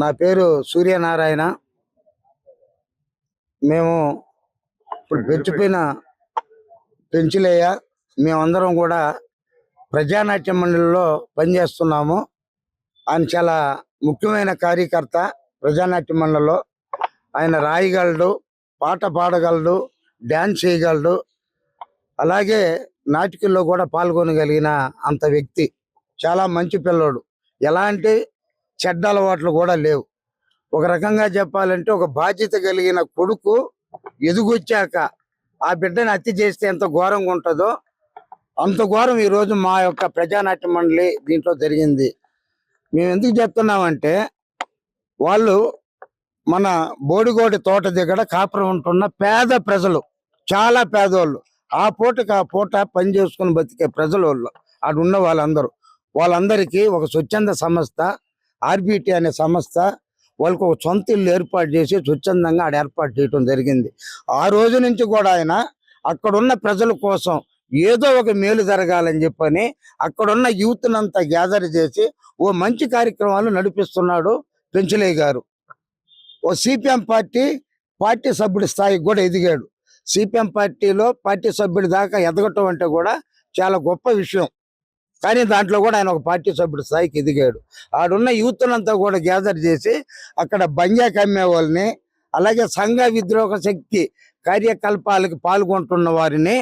నా పేరు సూర్యనారాయణ. మేము ఇప్పుడు పెంచిపోయిన పెంచులయ్య మేమందరం కూడా ప్రజానాట్య మండలిలో పనిచేస్తున్నాము. ఆయన చాలా ముఖ్యమైన కార్యకర్త. ప్రజానాట్య మండలిలో ఆయన రాయగలడు, పాట పాడగలడు, డ్యాన్స్ చేయగలడు, అలాగే నాటికల్లో కూడా పాల్గొనగలిగిన అంత వ్యక్తి. చాలా మంచి పిల్లోడు. ఎలాంటి చెడ్డ అలవాట్లు కూడా లేవు. ఒక రకంగా చెప్పాలంటే ఒక బాధ్యత కలిగిన కొడుకు ఎదుగొచ్చాక ఆ బిడ్డని హత్య చేస్తే ఎంత ఘోరంగా ఉంటుందో అంత ఘోరం ఈరోజు మా యొక్క ప్రజానాట్య మండలి దీంట్లో జరిగింది. మేము ఎందుకు చెప్తున్నామంటే వాళ్ళు మన బోడిగోడి తోట దగ్గర కాపురం ఉంటున్న పేద ప్రజలు, చాలా పేదోళ్ళు, ఆ పూటకి ఆ పూట పని చేసుకుని బతికే ప్రజలు వాళ్ళు అటు ఉన్న వాళ్ళందరికీ ఒక స్వచ్ఛంద సంస్థ ఆర్బిటి అనే సంస్థ వాళ్ళకు ఒక సొంత ఇల్లు ఏర్పాటు చేసి స్వచ్ఛందంగా ఆడ ఏర్పాటు చేయడం జరిగింది. ఆ రోజు నుంచి కూడా ఆయన అక్కడున్న ప్రజల కోసం ఏదో ఒక మేలు జరగాలని చెప్పని అక్కడున్న యూత్నంతా గ్యాదర్ చేసి ఓ మంచి కార్యక్రమాలు నడిపిస్తున్నాడు పెంచులయ్య గారు. ఓ సిపిఎం పార్టీ సభ్యుడి స్థాయికి కూడా ఎదిగాడు. సిపిఎం పార్టీలో పార్టీ సభ్యుడి దాకా ఎదగటం అంటే కూడా చాలా గొప్ప విషయం. కానీ దాంట్లో కూడా ఆయన ఒక పార్టీ సభ్యుడి స్థాయికి ఎదిగాడు. ఆడున్న యూత్నంతా కూడా గ్యాదర్ చేసి అక్కడ బంజాకి అమ్మే వాళ్ళని, అలాగే సంఘ విద్రోహ శక్తి కార్యకలాపాలకు పాల్గొంటున్న వారిని,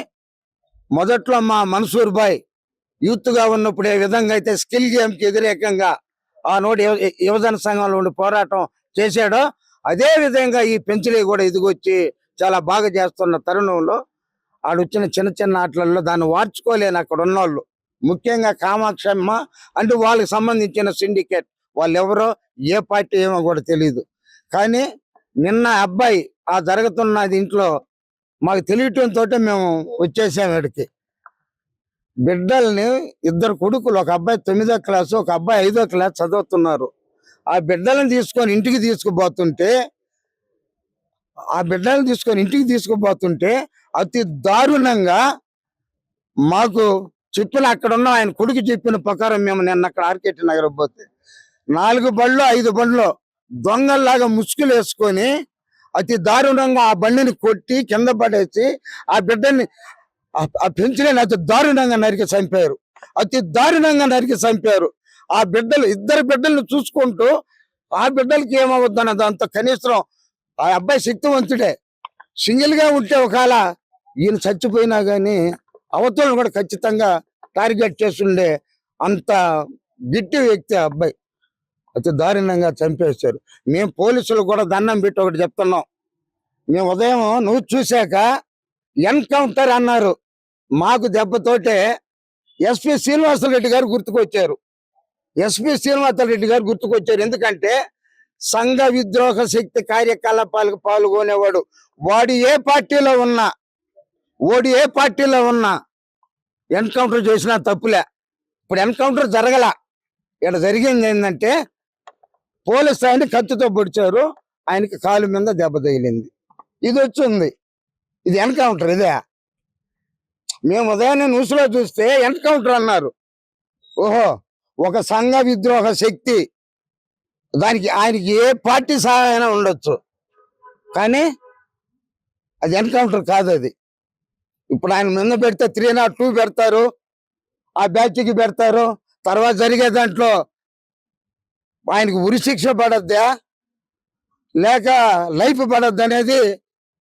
మొదట్లో మా మన్సూర్ భాయ్ యూత్గా ఉన్నప్పుడు ఏ విధంగా అయితే స్కిల్ గేమ్కి వ్యతిరేకంగా ఆ నోటి యువజన సంఘంలో ఉండి పోరాటం చేశాడో అదే విధంగా ఈ పెంచులయ్య కూడా ఎదిగొచ్చి చాలా బాగా చేస్తున్న తరుణంలో ఆడొచ్చిన చిన్న చిన్న ఆటలలో దాన్ని వార్చుకోలేని అక్కడ ఉన్నోళ్ళు, ముఖ్యంగా కామాక్షమ్మ అంటే వాళ్ళకి సంబంధించిన సిండికేట్, వాళ్ళు ఎవరో ఏ పార్టీ ఏమో కూడా తెలియదు. కానీ నిన్న అబ్బాయి ఆ జరుగుతున్న దీంట్లో మాకు తెలియటంతో మేము వచ్చేసాం. వీడికి బిడ్డల్ని ఇద్దరు కొడుకులు, ఒక అబ్బాయి 9వ క్లాసు, ఒక అబ్బాయి 5వ క్లాస్ చదువుతున్నారు. ఆ బిడ్డలను తీసుకొని ఇంటికి తీసుకుపోతుంటే అతి దారుణంగా మాకు చెప్పిన అక్కడ ఉన్న ఆయన కొడుకు చెప్పిన ప్రకారం మేము నిన్న అక్కడ ఆర్కేటి నగర్ పోతే 4 బండ్లు 5 బండ్లు దొంగల్లాగా ముసుగులు వేసుకొని అతి దారుణంగా ఆ బండిని కొట్టి కింద పడేసి ఆ బిడ్డని ఆ పెంచులని అతి దారుణంగా నరికి చంపారు. ఆ బిడ్డలు, ఇద్దరు బిడ్డలను చూసుకుంటూ ఆ బిడ్డలకి ఏమవుద్దన్న దాంతో కనీసం ఆ అబ్బాయి శక్తివంతుడే, సింగిల్ గా ఉంటే ఒకవేళ ఈయన చచ్చిపోయినా గానీ అవతలను కూడా ఖచ్చితంగా టార్గెట్ చేస్తుండే అంత గిట్టి వ్యక్తి ఆ అబ్బాయి. అతి దారుణంగా చంపేశారు. మేము పోలీసులు కూడా దండం పెట్టి ఒకటి చెప్తున్నాం. మేము ఉదయం నువ్వు చూశాక ఎన్కౌంటర్ అన్నారు. మాకు దెబ్బతోటే ఎస్పీ శ్రీనివాసరెడ్డి గారు గుర్తుకొచ్చారు. ఎందుకంటే సంఘ విద్రోహ శక్తి కార్యకలాపాలకు పాల్గొనేవాడు వాడు ఏ పార్టీలో ఉన్నా ఎన్కౌంటర్ చేసినా తప్పులే. ఇప్పుడు ఎన్కౌంటర్ జరగల. ఇక్కడ జరిగింది ఏంటంటే పోలీసు ఆయన కత్తితో పొడిచారు, ఆయనకి కాలు మీద దెబ్బ తగిలింది. ఇది వచ్చింది, ఇది ఎన్కౌంటర్. ఇదే మేము ఉదయాన్నే న్యూస్లో చూస్తే ఎన్కౌంటర్ అన్నారు. ఓహో, ఒక సంఘ విద్రోహ శక్తి, దానికి ఆయనకి ఏ పార్టీ సహాయం ఉండొచ్చు, కానీ అది ఎన్కౌంటర్ కాదు. అది ఇప్పుడు ఆయన మీద పెడితే 302 పెడతారు, ఆ బ్యాచ్కి పెడతారు. తర్వాత జరిగే దాంట్లో ఆయనకి ఉరిశిక్ష పడద్దా లేక లైఫ్ పడద్దు అనేది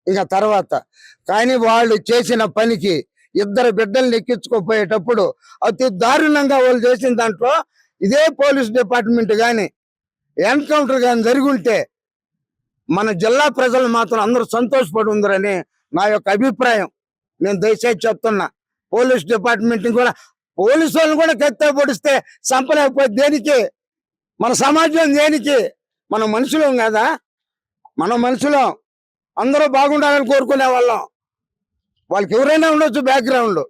ఇక తర్వాత. కానీ వాళ్ళు చేసిన పనికి ఇద్దరు బిడ్డల్ని ఎక్కించుకోపోయేటప్పుడు అతి దారుణంగా వాళ్ళు చేసిన దాంట్లో ఇదే పోలీస్ డిపార్ట్మెంట్ కానీ ఎన్కౌంటర్ కానీ జరిగి ఉంటే మన జిల్లా ప్రజలు మాత్రం అందరూ సంతోషపడి ఉందరని నా యొక్క అభిప్రాయం. నేను దయచేసి చెప్తున్నా, పోలీస్ డిపార్ట్మెంట్ కూడా, పోలీసు వాళ్ళని కూడా కత్తి పొడిస్తే చంపలేకపోతే దేనికి? మన సమాజం దేనికి? మన మనుషులం కదా, మన మనుషులం, అందరూ బాగుండాలని కోరుకునే వాళ్ళం. వాళ్ళకి ఎవరైనా ఉండొచ్చు బ్యాక్గ్రౌండ్,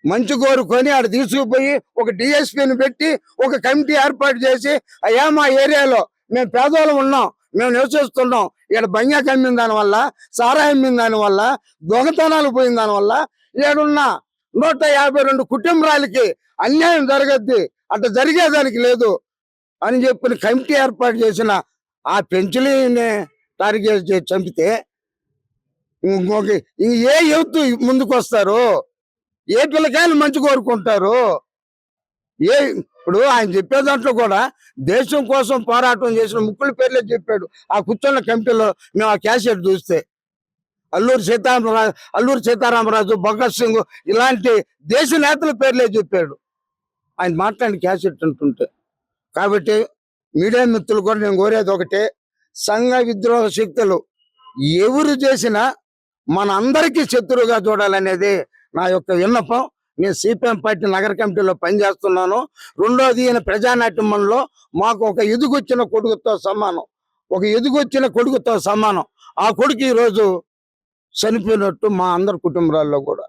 మంచి కోరుకొని ఆడ తీసుకుపోయి ఒక డిఎస్పీని పెట్టి ఒక కమిటీ ఏర్పాటు చేసి, అయ్యా మా ఏరియాలో మేము పేదవాళ్ళం ఉన్నాం, మేము నివసిస్తున్నాం, ఇక్కడ బంగాకి అమ్మిన దానివల్ల, సారా అమ్మిన దానివల్ల, దొంగతనాలు పోయిన దానివల్ల ఈడున్న 152 కుటుంబాలకి అన్యాయం జరగద్ది, అట్లా జరిగేదానికి లేదు అని చెప్పిన కమిటీ ఏర్పాటు చేసిన ఆ పెంచులని టార్గెట్ చేసి చంపితే ఇంకొక ఏ యూత్ ముందుకు వస్తారు? ఏ పిల్లకాయలు మంచి కోరుకుంటారు? ఇప్పుడు ఆయన చెప్పే దాంట్లో కూడా దేశం కోసం పోరాటం చేసిన ముక్కుల పేర్లే చెప్పాడు. ఆ కూర్చున్న కమిటీలో మేము ఆ క్యాసెట్ చూస్తే అల్లూరి సీతారామరాజు, భగత్ సింగ్ ఇలాంటి దేశ నేతల పేర్లే చెప్పాడు ఆయన మాట్లాడిన క్యాసెట్ అంటుంటే. కాబట్టి మీడియా మిత్రులు కూడా నేను కోరేది ఒకటే, సంఘ విద్రోహ శక్తులు ఎవరు చేసినా మన అందరికీ శత్రువుగా చూడాలనేది నా యొక్క విన్నపం. నేను సిపిఎం పార్టీ నగర కమిటీలో పనిచేస్తున్నాను. రెండోది, ఈయన ప్రజానాట్యం మండలిలో మాకు ఒక ఎదుగొచ్చిన కొడుకుతో సమానం. ఆ కొడుకు ఈరోజు చనిపోయినట్టు మా అందరి కుటుంబాల్లో కూడా.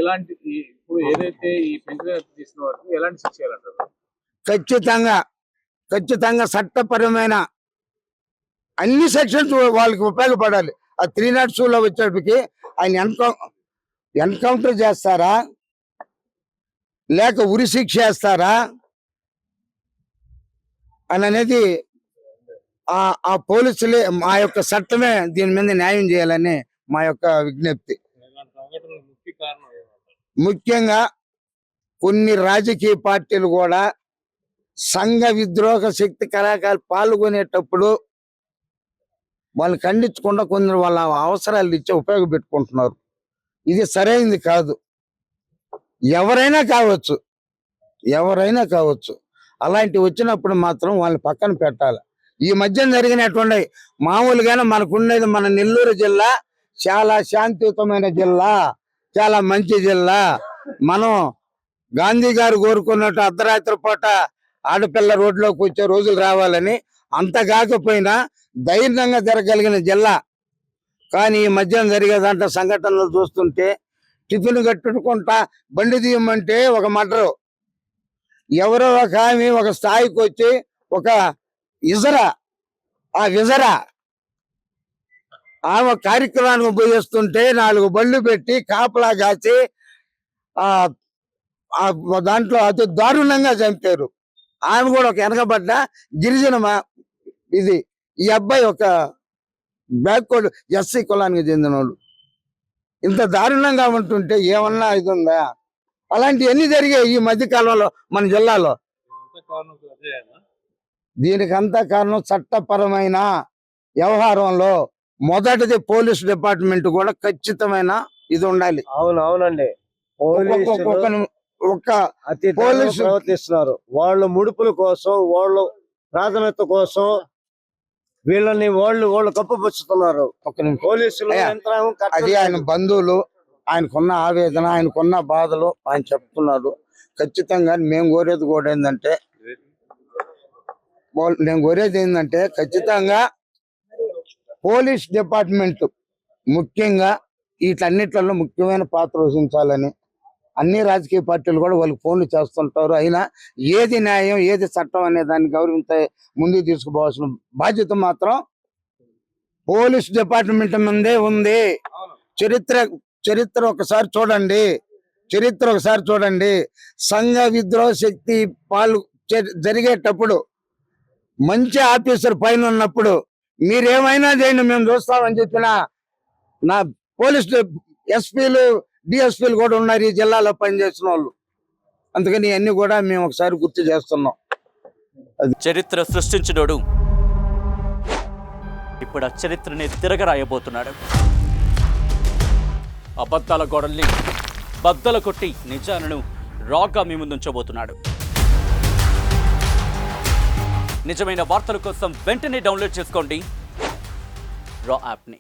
ఎలాంటి ఇప్పుడు ఏదైతే ఈ పెన్షన్ తీసిన వారికి ఎలాంటి శిక్ష చేయాలంటారు? ఖచ్చితంగా చట్టపరమైన అన్ని సెక్షన్స్ వాళ్ళకి ఉపయోగపడాలి. ఆ 302 వచ్చేటికి ఆయన ఎన్కౌంటర్ చేస్తారా, లేక ఉరి శిక్ష చేస్తారా అని అనేది ఆ పోలీసులే, మా యొక్క చట్టమే దీని మీద న్యాయం చేయాలని మా యొక్క విజ్ఞప్తి. ముఖ్యంగా కొన్ని రాజకీయ పార్టీలు కూడా సంఘ విద్రోహ శక్తి కళాకారులు పాల్గొనేటప్పుడు వాళ్ళు ఖండించకుండా కొందరు వాళ్ళ అవసరాలు ఇచ్చి ఉపయోగపెట్టుకుంటున్నారు. ఇది సరైనది కాదు. ఎవరైనా కావచ్చు. అలాంటి వచ్చినప్పుడు మాత్రం వాళ్ళని పక్కన పెట్టాలి. ఈ మధ్య జరిగినటువంటి మామూలుగానే మనకున్నది, మన నెల్లూరు జిల్లా చాలా శాంతియుతమైన జిల్లా, చాలా మంచి జిల్లా. మనం గాంధీ గారు కోరుకున్నట్టు అర్ధరాత్రి పూట ఆడపిల్ల రోడ్లోకి వచ్చే రోజులు రావాలని, అంత కాకపోయినా ధైర్యంగా జరగలిగిన జిల్లా. కానీ ఈ మధ్య జరిగేదంట సంఘటనలు చూస్తుంటే, టిఫిన్ కట్టుకుంటా బండి తీయమంటే ఒక మర్డరు, ఎవరో ఒక ఆమె ఒక స్థాయికి వచ్చి ఒక విజరా ఆమె కార్యక్రమానికి పోయేస్తుంటే 4 బళ్ళు పెట్టి కాపలా కాచి దాంట్లో అతి దారుణంగా చంపారు. ఆమె కూడా ఒక వెనకబడ్డ గిరిజన ఈ అబ్బాయి ఒక బ్యాక్వర్డ్ ఎస్సీ కులానికి చెందిన వాళ్ళు. ఇంత దారుణంగా ఉంటుంటే ఏమన్నా ఇది ఉందా? అలాంటివన్నీ జరిగాయి ఈ మధ్య కాలంలో మన జిల్లాలో. దీనికంతా కారణం చట్టపరమైన వ్యవహారంలో మొదటిది పోలీస్ డిపార్ట్మెంట్ కూడా ఖచ్చితమైన ఇది ఉండాలి. అవునండి, పోలీసు ప్రవర్తిస్తున్నారు. వాళ్ళు ముడుపుల కోసం, వాళ్ళు ప్రాధాన్యత కోసం వీళ్ళని వాళ్ళు కప్పుపుచ్చుతున్నారు. పోలీసులు అది ఆయన బంధువులు, ఆయనకున్న ఆవేదన, ఆయనకున్న బాధలు ఆయన చెప్తున్నారు. ఖచ్చితంగా నేను కోరేది ఏంటంటే ఖచ్చితంగా పోలీస్ డిపార్ట్మెంట్ ముఖ్యంగా వీటన్నిట్లలో ముఖ్యమైన పాత్ర వహించాలని అన్ని రాజకీయ పార్టీలు కూడా వాళ్ళకి ఫోన్లు చేస్తుంటారు. అయినా ఏది న్యాయం, ఏది చట్టం అనే దాన్ని గౌరవించే ముందుకు తీసుకుపోవాల్సిన బాధ్యత మాత్రం పోలీస్ డిపార్ట్మెంట్ ముందే ఉంది. చరిత్ర ఒకసారి చూడండి. సంఘ విద్రోహ శక్తి జరిగేటప్పుడు మంచి ఆఫీసర్ పైన ఉన్నప్పుడు మీరేమైనా చేయండి మేము చూస్తామని చెప్పిన నా పోలీస్ ఎస్పీలు, డిఎస్పీలు కూడా ఉన్నారు ఈ జిల్లాలో పనిచేసిన వాళ్ళు. అందుకని అన్ని కూడా మేము ఒకసారి గుర్తు చేస్తున్నాం. చరిత్ర సృష్టించినోడు ఇప్పుడు ఆ చరిత్రని తిరగరాయబోతున్నాడు. అబద్ధాల గోడల్ని బద్దలు కొట్టి నిజాలను రాగా మీ ముందుంచబోతున్నాడు. నిజమైన వార్తల కోసం వెంటనే డౌన్లోడ్ చేసుకోండి రా యాప్ని.